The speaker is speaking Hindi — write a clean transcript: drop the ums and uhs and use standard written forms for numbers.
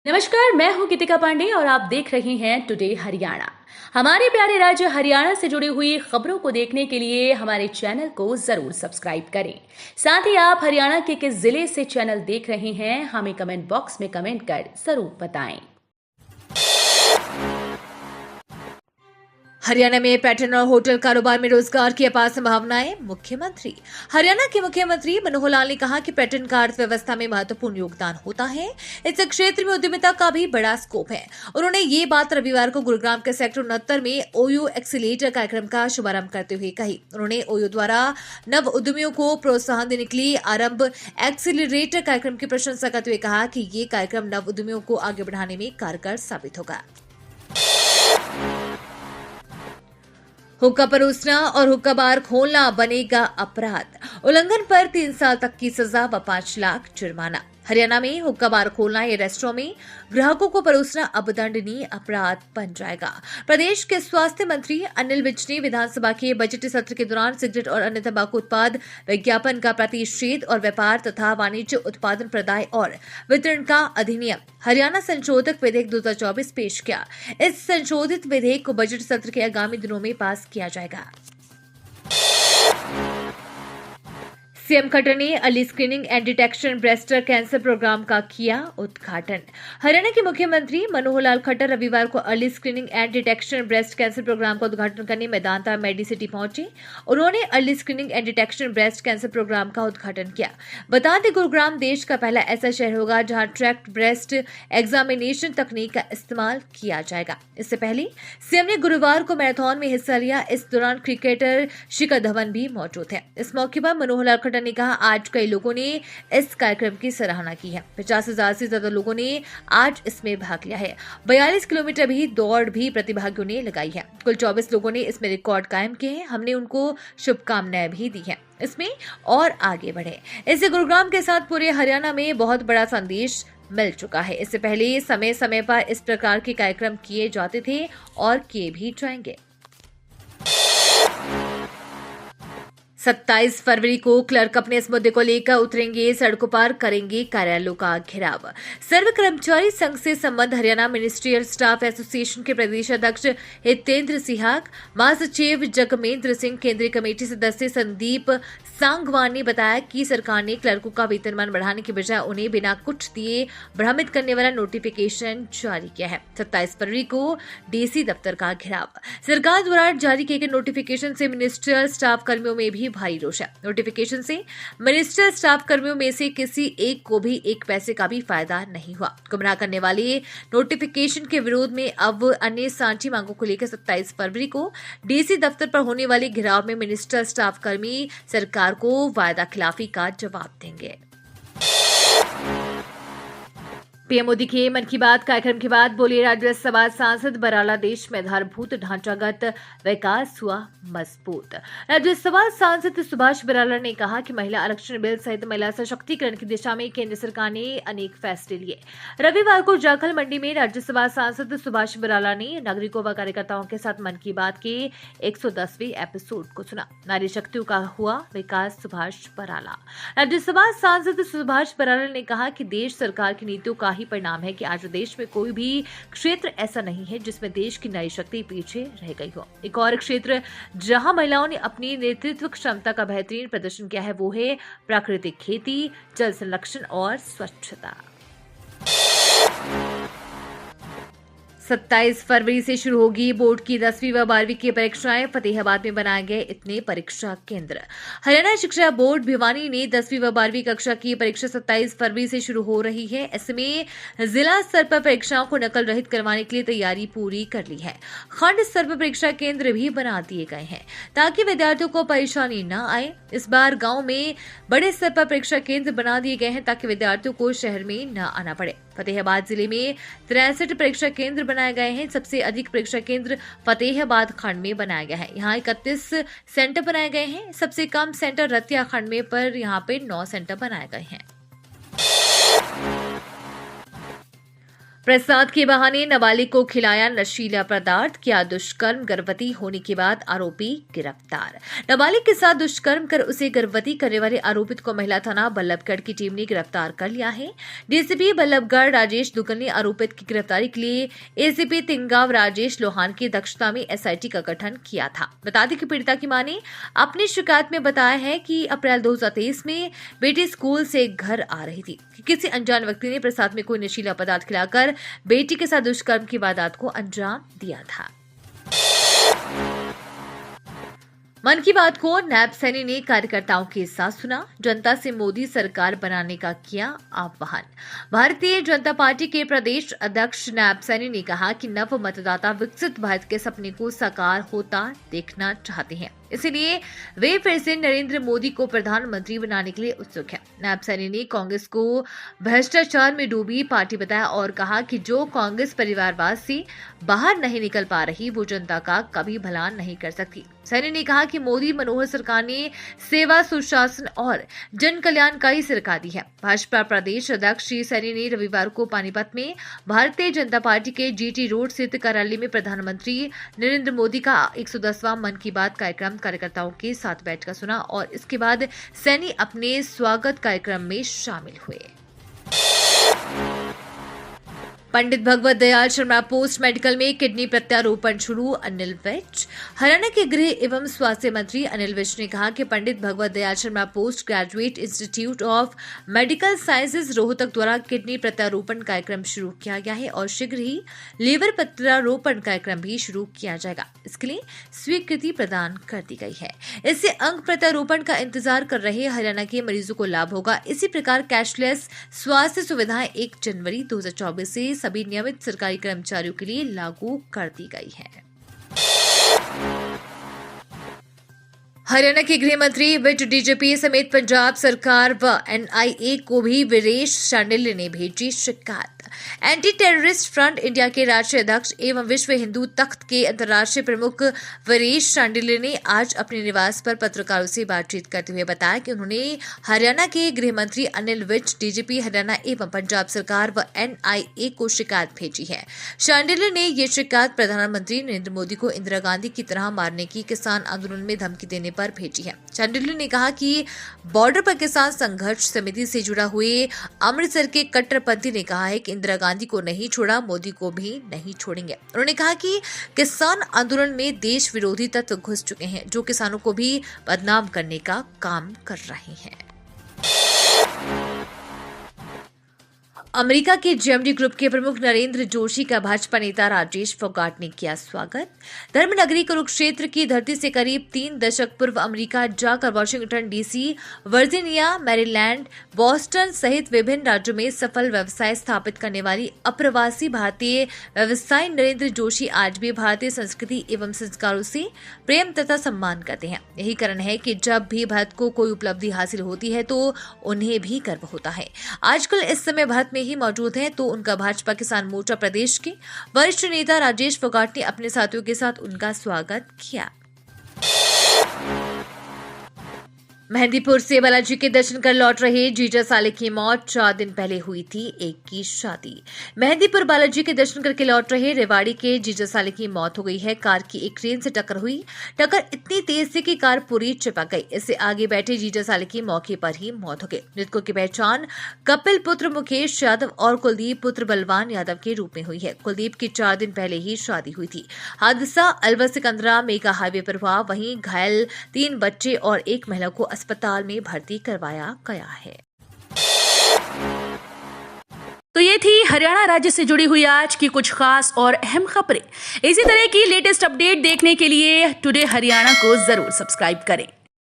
नमस्कार, मैं हूं गीतिका पांडे और आप देख रहे हैं टुडे हरियाणा। हमारे प्यारे राज्य हरियाणा से जुड़ी हुई खबरों को देखने के लिए हमारे चैनल को जरूर सब्सक्राइब करें। साथ ही आप हरियाणा के किस जिले से चैनल देख रहे हैं, हमें कमेंट बॉक्स में कमेंट कर जरूर बताएं। हरियाणा में पर्यटन और होटल कारोबार में रोजगार की अपार संभावनाएं। मुख्यमंत्री हरियाणा के मुख्यमंत्री मनोहर लाल ने कहा कि पर्यटन का अर्थव्यवस्था में महत्वपूर्ण योगदान होता है। इस क्षेत्र में उद्यमिता का भी बड़ा स्कोप है। उन्होंने ये बात रविवार को गुरुग्राम के सेक्टर 69 में ओयू एक्सीलेटर कार्यक्रम का शुभारंभ करते हुए कही। उन्होंने ओयू द्वारा नव उद्यमियों को प्रोत्साहन देने के लिए आरंभ एक्सीलरेटर कार्यक्रम की प्रशंसा करते हुए कहा कि ये कार्यक्रम नव उद्यमियों को आगे बढ़ाने में कारगर साबित होगा। हुक्का परोसना और हुक्का बार खोलना बनेगा अपराध। उल्लंघन पर 3 साल तक की सजा व 5 लाख जुर्माना। हरियाणा में हुक्का बार खोलना या रेस्टोरेंट में ग्राहकों को परोसना अब दंडनीय अपराध बन जाएगा। प्रदेश के स्वास्थ्य मंत्री अनिल विज ने विधानसभा के बजट सत्र के दौरान सिगरेट और अन्य तंबाकू उत्पाद विज्ञापन का प्रतिषेध और व्यापार तथा वाणिज्य उत्पादन प्रदाय और वितरण का अधिनियम हरियाणा संशोधक विधेयक 2024 पेश किया। इस संशोधित विधेयक को बजट सत्र के आगामी दिनों में पास किया जाएगा। सीएम खट्टर ने early screening and detection breast cancer programme का किया उद्घाटन। हरियाणा के मुख्यमंत्री मनोहर लाल खट्टर रविवार को early screening and detection breast cancer programme का उद्घाटन करने मेदांता मेडिसिटी पहुंचे। उन्होंने early screening and detection breast cancer programme का उद्घाटन किया। बता दें, गुरुग्राम देश का पहला ऐसा शहर होगा जहां ट्रैक्ड ब्रेस्ट एग्जामिनेशन तकनीक का इस्तेमाल किया जाएगा। इससे पहले सीएम ने गुरुवार को मैराथन में हिस्सा लिया। इस दौरान क्रिकेटर शिखर धवन भी मौजूद है। इस मौके पर मनोहर लाल ने कहा, आज कई लोगों ने इस कार्यक्रम की सराहना की है। 50,000 से ज्यादा लोगों ने आज इसमें भाग लिया है। 42 किलोमीटर भी दौड़ भी प्रतिभागियों ने लगाई है। कुल 24 लोगों ने इसमें रिकॉर्ड कायम किए हैं। हमने उनको शुभकामनाएं भी दी हैं, इसमें और आगे बढ़े। इससे गुरुग्राम के साथ पूरे हरियाणा में बहुत बड़ा संदेश मिल चुका है। इससे पहले समय समय पर इस प्रकार के कार्यक्रम किए जाते थे और किए भी जाएंगे। 27 फरवरी को क्लर्क अपने इस मुद्दे को लेकर उतरेंगे, सड़कों पर करेंगे कार्यालयों का घेराव। सर्व कर्मचारी संघ से संबंध हरियाणा मिनिस्ट्रियल स्टाफ एसोसिएशन के प्रदेश अध्यक्ष हितेंद्र सिहाग, महासचिव जगमेंद्र सिंह, केंद्रीय कमेटी सदस्य संदीप सांगवान ने बताया कि सरकार ने क्लर्कों का वेतनमान बढ़ाने के बजाय उन्हें बिना कुछ दिए भ्रमित करने वाला नोटिफिकेशन जारी किया है। 27 फरवरी को डीसी दफ्तर का घेराव। सरकार द्वारा जारी किए गए नोटिफिकेशन से मिनिस्ट्रियल स्टाफ कर्मियों में भी भारी रोष है। नोटिफिकेशन से मिनिस्ट्रियल स्टाफ कर्मियों में से किसी एक को भी 1 पैसे का भी फायदा नहीं हुआ। गुमराह करने वाले नोटिफिकेशन के विरोध में अब अन्य सांझी मांगों को लेकर 27 फरवरी को डीसी दफ्तर पर होने वाले घेराव में मिनिस्ट्रियल स्टाफ कर्मी सरकार को वायदा खिलाफी का जवाब देंगे। पीएम मोदी के मन की बात कार्यक्रम के बाद बोले राज्यसभा सांसद बराला, देश में आधारभूत ढांचागत विकास हुआ मजबूत। राज्यसभा सांसद सुभाष बराला ने कहा कि महिला आरक्षण बिल सहित महिला सशक्तिकरण की दिशा में केंद्र सरकार ने अनेक फैसले लिए। रविवार को जाखल मंडी में राज्यसभा सांसद सुभाष बराला ने नागरिकों व कार्यकर्ताओं के साथ मन की बात के 110वें एपिसोड को सुना। नारी शक्तियों का हुआ विकास, सुभाष बराला। राज्यसभा सांसद सुभाष बराला ने कहा कि देश सरकार की नीतियों का ही परिणाम है कि आज देश में कोई भी क्षेत्र ऐसा नहीं है जिसमें देश की नारी शक्ति पीछे रह गई हो। एक और क्षेत्र जहां महिलाओं ने अपनी नेतृत्व क्षमता का बेहतरीन प्रदर्शन किया है वो है प्राकृतिक खेती, जल संरक्षण और स्वच्छता। 27 फरवरी से शुरू होगी बोर्ड की 10वीं व 12वीं की परीक्षाएं। फतेहाबाद में बनाए गए इतने परीक्षा केंद्र। हरियाणा शिक्षा बोर्ड भिवानी ने 10वीं व 12वीं कक्षा की परीक्षा 27 फरवरी से शुरू हो रही है। इसमें जिला स्तर पर परीक्षाओं को नकल रहित करवाने के लिए तैयारी पूरी कर ली है। खंड स्तर पर परीक्षा केंद्र भी बना दिए गए हैं ताकि विद्यार्थियों को परेशानी न आए। इस बार गांव में बड़े स्तर पर परीक्षा केंद्र बना दिए गए हैं ताकि विद्यार्थियों को शहर में न आना पड़े। फतेहाबाद जिले में 63 परीक्षा केंद्र बनाए गए हैं। सबसे अधिक परीक्षा केंद्र फतेहाबाद खंड में बनाया गया है। यहाँ 31 सेंटर बनाए गए हैं। सबसे कम सेंटर रतिया खंड में, पर यहाँ पे 9 सेंटर बनाए गए हैं। प्रसाद के बहाने नाबालिग को खिलाया नशीला पदार्थ, किया दुष्कर्म, गर्भवती होने के बाद आरोपी गिरफ्तार। नाबालिग के साथ दुष्कर्म कर उसे गर्भवती करने वाले आरोपित को महिला थाना बल्लभगढ़ की टीम ने गिरफ्तार कर लिया है। डीसीपी बल्लभगढ़ राजेश दुग्गल ने आरोपित की गिरफ्तारी के लिए एसीपी तिनगांव राजेश लोहान की अध्यक्षता में एसआईटी का गठन किया था। बता दें कि पीड़िता की मां ने अपनी शिकायत में बताया है कि अप्रैल 2023 में बेटी स्कूल से घर आ रही थी कि किसी अनजान व्यक्ति ने प्रसाद में कोई नशीला पदार्थ खिलाकर बेटी के साथ दुष्कर्म की वारदात को अंजाम दिया था। मन की बात को नैब सैनी ने कार्यकर्ताओं के साथ सुना, जनता से मोदी सरकार बनाने का किया आह्वान। भारतीय जनता पार्टी के प्रदेश अध्यक्ष नैब सैनी ने कहा कि नव मतदाता विकसित भारत के सपने को साकार होता देखना चाहते हैं, इसलिए वे फिर से नरेंद्र मोदी को प्रधानमंत्री बनाने के लिए उत्सुक हैं। नैब सैनी ने कांग्रेस को भ्रष्टाचार में डूबी पार्टी बताया और कहा कि जो कांग्रेस परिवारवाद से बाहर नहीं निकल पा रही वो जनता का कभी भला नहीं कर सकती। सैनी ने कहा कि मोदी मनोहर सरकार ने सेवा, सुशासन और जन कल्याणकारी सरकार दी है। भाजपा प्रदेश अध्यक्ष श्री सैनी ने रविवार को पानीपत में भारतीय जनता पार्टी के जीटी रोड स्थित कार्यालय में प्रधानमंत्री नरेंद्र मोदी का 110वां मन की बात कार्यक्रम कार्यकर्ताओं के साथ बैठकर सुना और इसके बाद सैनी अपने स्वागत कार्यक्रम में शामिल हुए। पंडित भगवत दयाल शर्मा पोस्ट मेडिकल में किडनी प्रत्यारोपण शुरू, अनिल विज। हरियाणा के गृह एवं स्वास्थ्य मंत्री अनिल विज ने कहा कि Pandit Bhagwat Dayal Sharma post graduate institute of medical sciences Rohtak द्वारा किडनी प्रत्यारोपण कार्यक्रम शुरू किया गया है और शीघ्र ही लीवर प्रत्यारोपण कार्यक्रम भी शुरू किया जाएगा। इसके लिए स्वीकृति प्रदान कर दी गई है। इससे अंग प्रत्यारोपण का इंतजार कर रहे हरियाणा के मरीजों को लाभ होगा। इसी प्रकार कैशलेस स्वास्थ्य सुविधाएं 1 जनवरी 2024 से सभी नियमित सरकारी कर्मचारियों के लिए लागू कर दी गई है। हरियाणा के गृह मंत्री विज डीजीपी समेत पंजाब सरकार व एनआईए को भी वीरेश शांडिल्य ने भेजी शिकायत। एंटी टेररिस्ट फ्रंट इंडिया के राष्ट्रीय अध्यक्ष एवं विश्व हिंदू तख्त के अंतर्राष्ट्रीय प्रमुख वीरेश शांडिल्य ने आज अपने निवास पर पत्रकारों से बातचीत करते हुए बताया कि उन्होंने हरियाणा के गृह मंत्री अनिल विज, डीजीपी हरियाणा एवं पंजाब सरकार व एनआईए को शिकायत भेजी है। शांडिल्य ने ये शिकायत प्रधानमंत्री नरेंद्र मोदी को इंदिरा गांधी की तरह मारने की किसान आंदोलन में धमकी देने पर भेजी है। शांडिल्य ने कहा कि बॉर्डर पर किसान संघर्ष समिति से जुड़ा हुए अमृतसर के कट्टरपंथी ने कहा है कि इंदिरा गांधी को नहीं छोड़ा, मोदी को भी नहीं छोड़ेंगे। उन्होंने कहा कि किसान आंदोलन में देश विरोधी तत्व घुस चुके हैं जो किसानों को भी बदनाम करने का काम कर रहे हैं। अमेरिका के जेएमडी ग्रुप के प्रमुख नरेंद्र जोशी का भाजपा नेता राजेश फोगाट ने किया स्वागत। धर्मनगरी कुरुक्षेत्र की धरती से करीब 3 दशक पूर्व अमेरिका जाकर Washington DC, Virginia, Maryland, Boston सहित विभिन्न राज्यों में सफल व्यवसाय स्थापित करने वाली अप्रवासी भारतीय व्यवसायी नरेंद्र जोशी आज भी भारतीय संस्कृति एवं संस्कारों से प्रेम तथा सम्मान करते हैं। यही कारण है कि जब भी भारत को कोई उपलब्धि हासिल होती है तो उन्हें भी गर्व होता है। आजकल इस समय भारत में ही मौजूद हैं तो उनका भाजपा किसान मोर्चा प्रदेश के वरिष्ठ नेता राजेश फोगाट ने अपने साथियों के साथ उनका स्वागत किया। मेहंदीपुर से बालाजी के दर्शन कर लौट रहे जीजा साले की मौत, 4 दिन पहले हुई थी एक की शादी। मेहंदीपुर बालाजी के दर्शन करके लौट रहे रेवाड़ी के जीजा साले की मौत हो गई है। कार की एक क्रेन से टक्कर हुई। टक्कर इतनी तेज थी कि कार पूरी चिपक गई। इससे आगे बैठे जीजा साले की मौके पर ही मौत हो गई। मृतकों की पहचान कपिल पुत्र मुकेश यादव और कुलदीप पुत्र बलवान यादव के रूप में हुई है। कुलदीप की 4 दिन पहले ही शादी हुई थी। हादसा अलवर सिकंदरा मेगा हाईवे पर हुआ। वहीं घायल 3 बच्चे और 1 महिला को अस्पताल में भर्ती करवाया गया है। तो ये थी हरियाणा राज्य से जुड़ी हुई आज की कुछ खास और अहम खबरें। इसी तरह की लेटेस्ट अपडेट देखने के लिए टुडे हरियाणा को जरूर सब्सक्राइब करें।